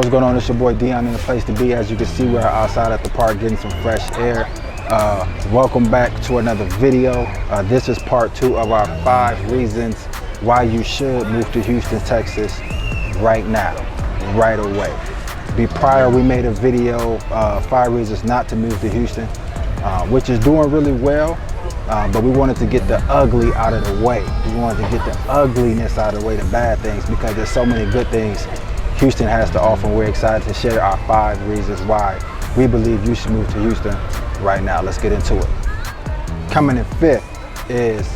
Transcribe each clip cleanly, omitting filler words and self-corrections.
What's going on? It's your boy Dion in the place to be. As you can see, we're outside at the park getting some fresh air. Welcome back to another video. This is part 2 of our 5 reasons why you should move to Houston, Texas right now, right away. Prior, we made a video, 5 reasons not to move to Houston, which is doing really well. But we wanted to get the ugly out of the way. We wanted to get the ugliness out of the way, the bad things, because there's so many good things Houston has to offer. We're excited to share our 5 reasons why we believe you should move to Houston right now. Let's get into it. Coming in 5th is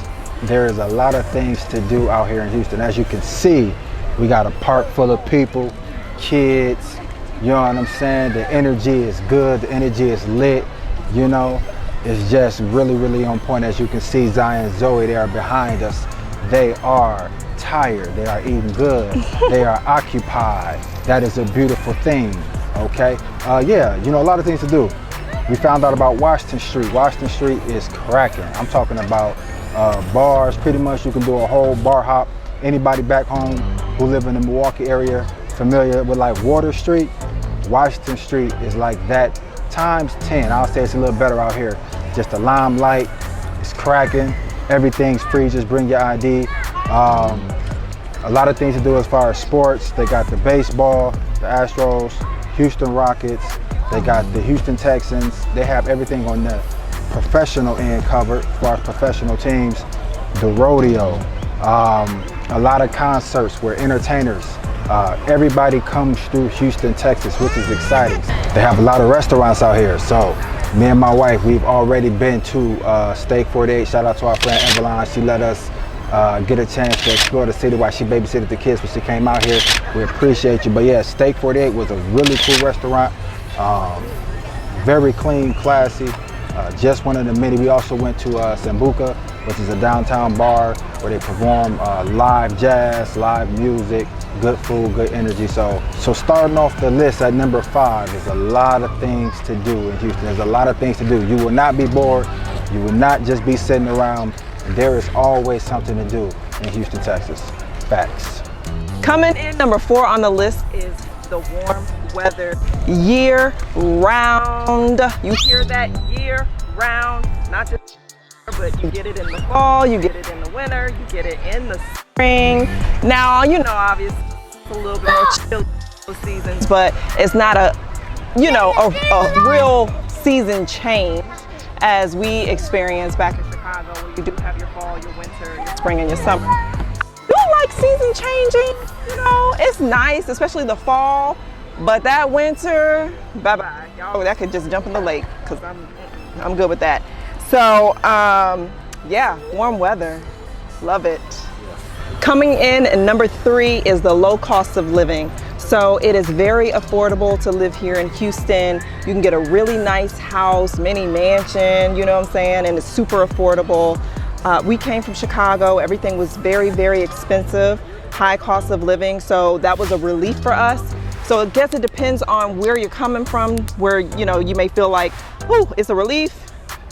there is a lot of things to do out here in Houston. As you can see, we got a park full of people, kids, you know what I'm saying? The energy is good, the energy is lit, you know? It's just really, really on point. As you can see, Zion and Zoe, they are behind us. They are tired, they are eating good, they are occupied. That is a beautiful thing, okay? Yeah, you know, a lot of things to do. We found out about Washington Street. Washington Street is cracking. I'm talking about bars. Pretty much you can do a whole bar hop. Anybody back home who live in the Milwaukee area familiar with like Water Street, Washington Street is like that times 10. I'll say it's a little better out here. Just the limelight, it's cracking, everything's free, just bring your ID. A lot of things to do as far as sports. They got the baseball, the Astros, Houston Rockets, they got the Houston Texans. They have everything on the professional end covered as far as professional teams. The rodeo, a lot of concerts where entertainers, everybody comes through Houston, Texas, which is exciting. They have a lot of restaurants out here. So me and my wife, we've already been to Steak 48. Shout out to our friend Evelyn. She let us get a chance to explore the city while she babysitted the kids when she came out here. We appreciate you. But yeah, Steak 48 was a really cool restaurant. Very clean, classy. Just one of the many. We also went to Sambuca, which is a downtown bar where they perform live jazz, live music, good food, good energy. So starting off the list at number 5 is a lot of things to do in Houston. There's a lot of things to do. You will not be bored. You will not just be sitting around. There is always something to do in Houston, Texas. Facts. Coming in number 4 on the list is the warm weather year round. You hear that? Year round, not just but you get it in the fall, you get it in the winter, you get it in the spring. Now, you know, obviously it's a little bit more chill seasons, but it's not a, you know, a real season change as we experience back in Chicago, where you do have your fall, your winter, your spring, and your summer. You don't like season changing, you know, it's nice, especially the fall, but that winter, bye-bye. Y'all, that could just jump in the lake, because I'm good with that. So, yeah, warm weather, love it. Coming in at number 3 is the low cost of living. So it is very affordable to live here in Houston. You can get a really nice house, mini mansion, you know what I'm saying? And it's super affordable. We came from Chicago. Everything was very, very expensive, high cost of living. So that was a relief for us. So I guess it depends on where you're coming from, where, you know, you may feel like, oh, it's a relief,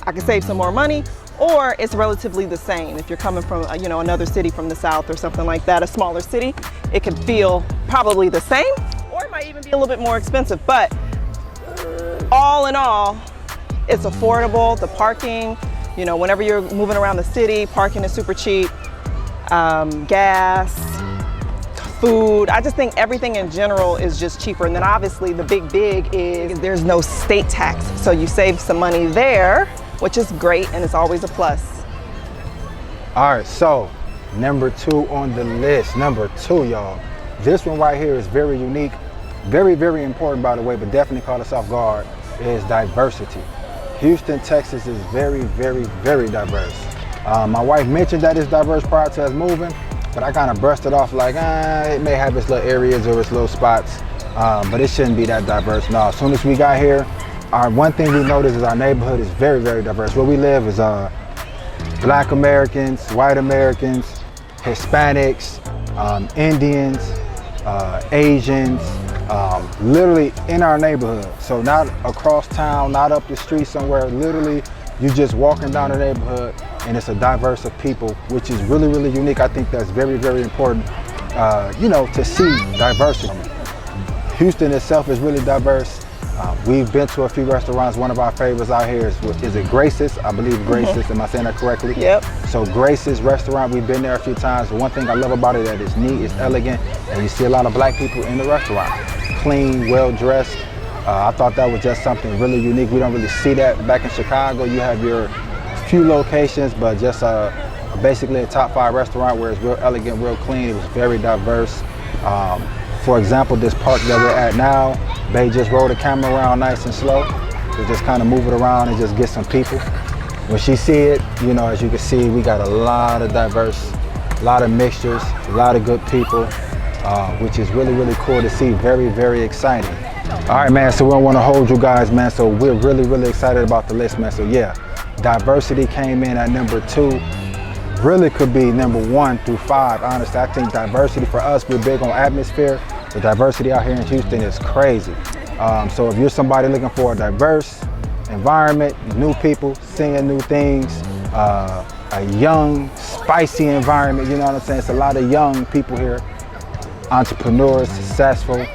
I can save some more money, or it's relatively the same. If you're coming from, you know, another city from the South or something like that, a smaller city, it can feel probably the same, or it might even be a little bit more expensive. But all in all, it's affordable. The parking, you know, whenever you're moving around the city, parking is super cheap. Gas, food, I just think everything in general is just cheaper. And then obviously the big is there's no state tax. So you save some money there, which is great, and it's always a plus. All right, so number 2 on the list. Number 2, y'all. This one right here is very unique, very, very important, by the way, but definitely caught us off guard, is diversity. Houston, Texas is very, very, very diverse. My wife mentioned that it's diverse prior to us moving, but I kind of brushed it off like, it may have its little areas or its little spots, but it shouldn't be that diverse. No, as soon as we got here, one thing we noticed is our neighborhood is very, very diverse. Where we live is Black Americans, white Americans, Hispanics, Indians, Asians, literally in our neighborhood. So not across town, not up the street somewhere, literally you just walking down the neighborhood and it's a diverse of people, which is really, really unique. I think that's very, very important, you know, to see diversity. Houston itself is really diverse. We've been to a few restaurants. One of our favorites out here is it Grace's? I believe Grace's. Am I saying that correctly? Yep. So Grace's restaurant, we've been there a few times. The one thing I love about it is that it's neat, it's elegant, and you see a lot of black people in the restaurant. Clean, well dressed. I thought that was just something really unique. We don't really see that back in Chicago. You have your few locations, but just basically a top 5 restaurant where it's real elegant, real clean. It was very diverse. For example, this park that we're at now, they just roll the camera around nice and slow. So just kind of move it around and just get some people. When she see it, you know, as you can see, we got a lot of diverse, a lot of mixtures, a lot of good people, which is really, really cool to see. Very, very exciting. All right, man, so we don't want to hold you guys, man. So we're really, really excited about the list, man. So yeah, diversity came in at number 2. Really could be number 1 through 5. Honestly, I think diversity for us, we're big on atmosphere. The diversity out here in Houston is crazy. So if you're somebody looking for a diverse environment, new people, seeing new things, a young, spicy environment, you know what I'm saying? It's a lot of young people here, entrepreneurs, successful.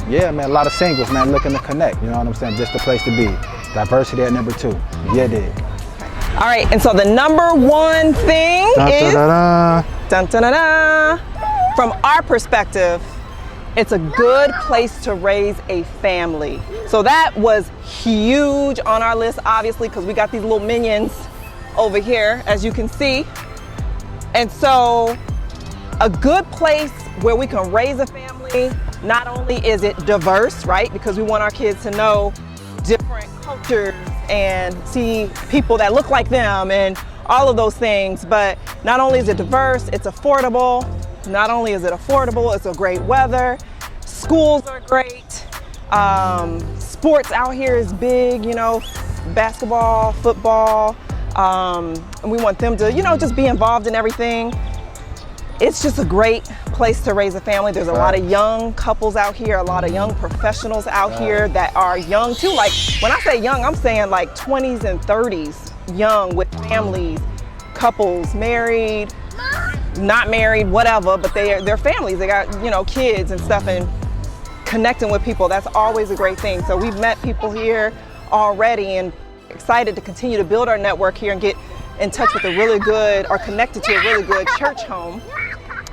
Yeah, man, a lot of singles, man, looking to connect, you know what I'm saying? Just the place to be. Diversity at number 2. Yeah, dig. All right, and so the number 1 thing is, from our perspective, it's a good place to raise a family. So that was huge on our list, obviously, because we got these little minions over here, as you can see. And so a good place where we can raise a family, not only is it diverse, right? Because we want our kids to know different cultures and see people that look like them and all of those things. But not only is it diverse, it's affordable. Not only is it affordable, it's a great weather. Schools are great. Sports out here is big, you know, basketball, football. And we want them to, you know, just be involved in everything. It's just a great place to raise a family. There's a lot of young couples out here, a lot of young professionals out here that are young too. Like when I say young, I'm saying like 20s and 30s, young with families, couples, married, not married, whatever, but they're families. They got, you know, kids and stuff, and connecting with people, that's always a great thing. So we've met people here already and excited to continue to build our network here and get in touch with a really good, or connected to a really good church home.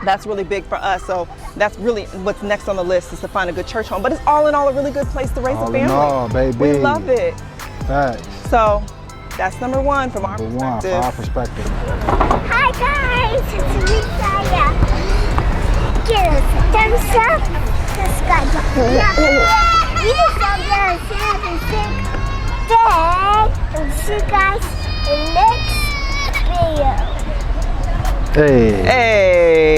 That's really big for us. So that's really what's next on the list, is to find a good church home. But it's all in all a really good place to raise a family. All in all, baby. We love it. Thanks. So that's number 1 from our perspective. Number 1 from our perspective. Hi guys, it's me, Saya. Give us a thumbs up, subscribe to the and see you guys in the next video. Hey. Hey.